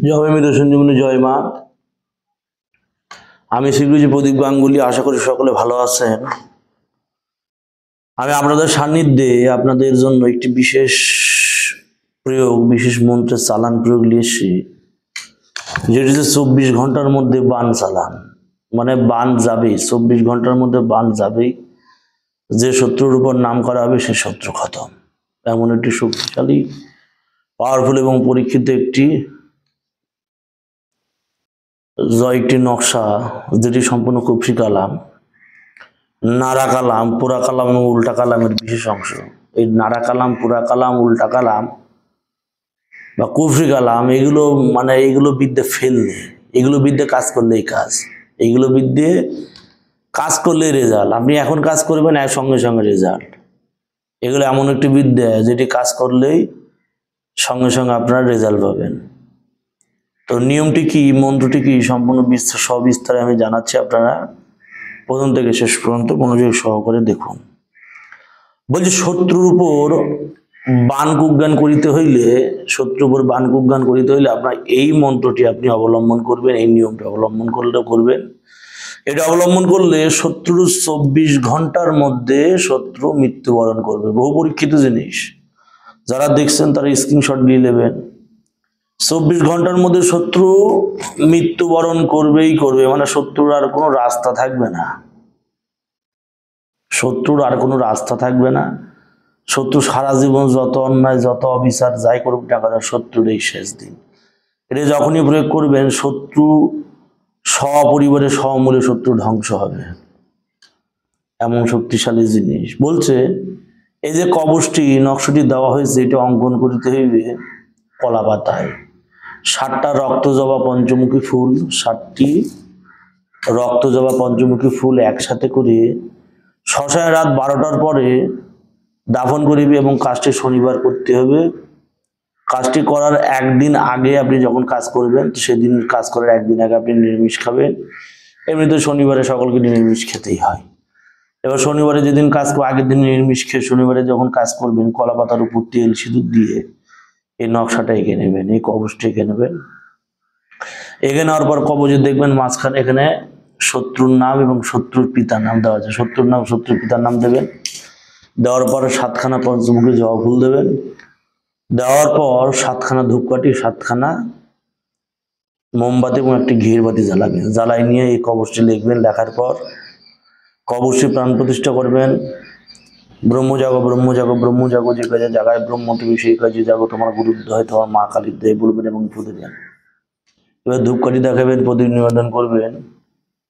জয় মৃত সঞ্জীবনী, জয় মা। আমি শ্রীগুরুজি প্রদীপ গাঙ্গুলি। আশা করি সকলে ভালো আছেন। আমি আপনাদের সান্নিধ্যে আপনাদের জন্য একটি বিশেষ প্রয়োগ, বিশেষ মন্ত্রের চালান প্রয়োগ নিয়েছি, যেটি হচ্ছে 24 ঘন্টার মধ্যে বান চালান। মানে বান যাবে, 24 ঘন্টার মধ্যে বান যাবেই। যে শত্রুর উপর নাম করা হবে সে শত্রু খতম। এমন একটি শক্তিশালী, পাওয়ারফুল এবং পরীক্ষিত একটি একটি নকশা, যেটি সম্পূর্ণ কুফরি কালাম, নাড়া কালাম, পুরা কালাম এবং উল্টা কালামের বিশেষ অংশ। এই নাড়া কালাম, পুরা কালাম, উল্টা কালাম বা কুফরি কালাম, এগুলো মানে এইগুলো বিদ্যে ফেল নেই। এগুলো বিদ্যে কাজ করলেই কাজ, এইগুলো বিদ্যে কাজ করলেই রেজাল্ট। আপনি এখন কাজ করবেন, এর সঙ্গে সঙ্গে রেজাল্ট। এগুলো এমন একটি বিদ্যা যেটি কাজ করলেই সঙ্গে সঙ্গে আপনারা রেজাল্ট পাবেন। তো নিয়মটি কি, মন্ত্রটি কি, সম্পূর্ণ সবিস্তারে আমি জানাচ্ছি। আপনারা প্রথম থেকে শেষ পর্যন্ত মনোযোগ সহকারে দেখুন। বলছি, শত্রুর উপর বান কুজ্ঞান করিতে হইলে, শত্রুর উপর বান কুজ্ঞান করিতে হইলে আপনার এই মন্ত্রটি আপনি অবলম্বন করবেন। এই নিয়মটি অবলম্বন করবেন। এটা অবলম্বন করলে শত্রুর 24 ঘন্টার মধ্যে শত্রু মৃত্যুবরণ করবে। বহু পরীক্ষিত জিনিস, যারা দেখছেন তারা স্ক্রিনশট নিয়ে নেবেন। 24 ঘন্টার মধ্যে শত্রু মৃত্যুবরণ করবেই করবে। মানে শত্রুর আর কোনো রাস্তা থাকবে না, শত্রুর আর কোনো রাস্তা থাকবে না। শত্রু সারা জীবন যত অন্যায়, যত অবিচার যাই করুক না কেন, শত্রুর এই শেষ দিন। এটা যখনই প্রয়োগ করবেন, শত্রু সপরিবারে সমূলে শত্রু ধ্বংস হবে। এমন শক্তিশালী জিনিস। বলছে, এই যে কবচটি, নকশাটি দেওয়া হয়েছে, এটা অঙ্কন করতে হইবে কলা পাতায়। 7টা রক্তজবা পঞ্চমুখী ফুল, 7টি রক্তজবা পঞ্চমুখী ফুল একসাথে করে শ্মশানে রাত 12টার পরে দাফন করিবে এবং কাজটি শনিবার করতে হবে। কাজটি করার একদিন আগে আপনি যখন কাজ করবেন, সেদিন কাজ করার একদিন আগে আপনি নিরামিষ খাবেন। এমনিতে শনিবারে সকলকে নিরামিষ খেতেই হয়। এবার শনিবারে যেদিন কাজ করবেন, আগের দিন নিরামিষ খেয়ে শনিবারে যখন কাজ করবেন, কলা পাতার উপর তেল সিঁদুর দিয়ে এই নকশাটা এঁকে নেবেন, এই কবচটা এঁকে নেবেন। এঁকে নেওয়ার পর কবচে দেখবেন মাঝখানে এখানে শত্রুর নাম এবং শত্রুর পিতার নাম দেওয়া আছে। শত্রুর নাম, শত্রুর পিতার নাম দেবেন। দেওয়ার পর 7খানা পঞ্চমুখী জবা ফুল দেবেন। দেওয়ার পর 7খানা ধূপকাঠি, 7খানা মোমবাতি এবং একটি ঘির বাতি জ্বালাবেন। জ্বালাই নিয়ে এই কবচটি লিখবেন। লেখার পর কবচটি প্রাণ প্রতিষ্ঠা করবেন। ব্রহ্মজাগো ব্রহ্মজাগো ব্রহ্মজাগো, যে কাজে জাগায় ব্রহ্ম তুমি সেই কাজে জাগো, তোমার গুরুদ্দয় তোমার মা কালীর দেয় বলবেন এবং ফু দেবেন। এবার ধূপকাঠি দেখাবেন, প্রদীপ নিবেদন করবেন।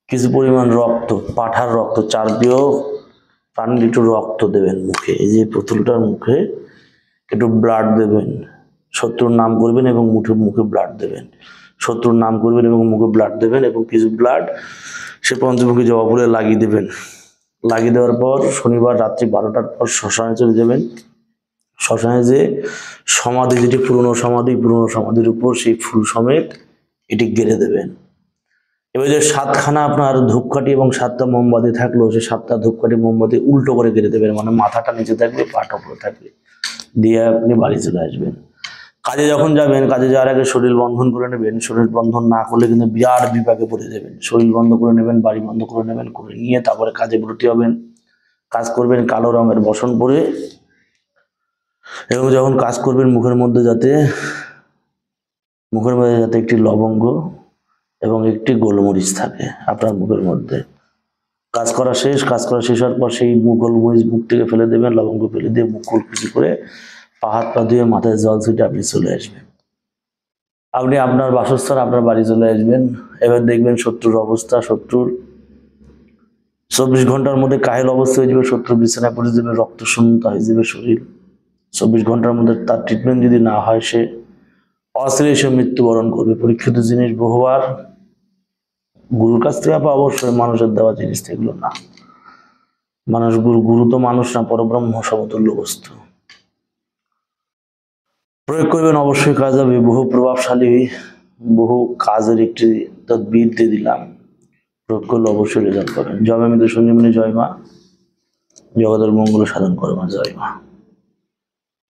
কিছু পরিমাণ রক্ত, পাঠার রক্ত, চারদিকেও পানির একটু রক্ত দেবেন মুখে। এই যে পুতুলটার মুখে একটু ব্লাড দেবেন। শত্রুর নাম করবেন এবং মুখে ব্লাড দেবেন। শত্রুর নাম করবেন এবং মুখে ব্লাড দেবেন এবং কিছু ব্লাড সে পঞ্চমুখী জবা ফুলে লাগিয়ে দেবেন। লাগিয়ে দেওয়ার পর শনিবার রাত্রি 12টার পর শ্মশানে চলে যাবেন। শ্মশানে যে সমাধি, যেটি পুরনো সমাধির উপর সেই ফুল সমেত এটি গেড়ে দেবেন। এবার যে 7খানা আপনার ধূপকাঠি এবং 7টা মোমবাতি থাকলো, সেই 7টা ধূপকাঠি মোমবাতি উল্টো করে গেড়ে দেবেন। মানে মাথাটা নিচে থাকবে, পাটা উপরে থাকবে, দিয়ে আপনি বাড়ি চলে আসবেন। কাজে যখন যাবেন, কাজে যাওয়ার আগে শরীর বন্ধন করে নেবেন। শরীর বন্ধন না করলে কিন্তু বিরাট বিপাকে পড়ে যাবেন। শরীর বন্ধ করে নেবেন, বাড়ি বন্ধ করে নেবেন, করে নিয়ে তারপরে কাজে ব্রতী হবেন। কাজ করবেন কালো রঙের বসন পরে, এবং যখন কাজ করবেন মুখের মধ্যে যাতে একটি লবঙ্গ এবং একটি গোলমরিচ থাকে আপনার মুখের মধ্যে। কাজ করা শেষ হওয়ার পর সেই গোলমরিচ মুখ থেকে ফেলে দেবেন, লবঙ্গ ফেলে দিয়ে মুখ কুলকুচি করে পা হাত পা ধুয়ে মাথায় জল ছিটে আপনি চলে আসবেন। আপনি আপনার বাসস্থান, আপনার বাড়ি চলে আসবেন। এবার দেখবেন শত্রুর অবস্থা, শত্রুর 24 ঘন্টার মধ্যে কাহিল অবস্থা হয়ে যাবে। শত্রু বিছানায় পড়ে যাবে, রক্ত শূন্যতা হয়ে যাবে শরীর। 24 ঘন্টার মধ্যে তার ট্রিটমেন্ট যদি না হয়, সে অচিরেই সে মৃত্যুবরণ করবে। পরীক্ষিত জিনিস, বহুবার গুরুর কাছ থেকে পাওয়া, অবশ্যই মানুষের দেওয়া জিনিস এগুলো না। মানুষ গুরু তো মানুষ না, পরব্রহ্ম সমতুল্য বস্তু। প্রয়োগ করবেন, অবশ্যই কাজ হবে। বহু প্রভাবশালী, বহু কাজের একটি তদবির দিয়ে দিলাম। প্রয়োগ করলে অবশ্যই রেজাল্ট পাবেন। জয় মৃত সঞ্জীবনী, জয় মা। জগতের মঙ্গল সাধন করো মা, জয় মা।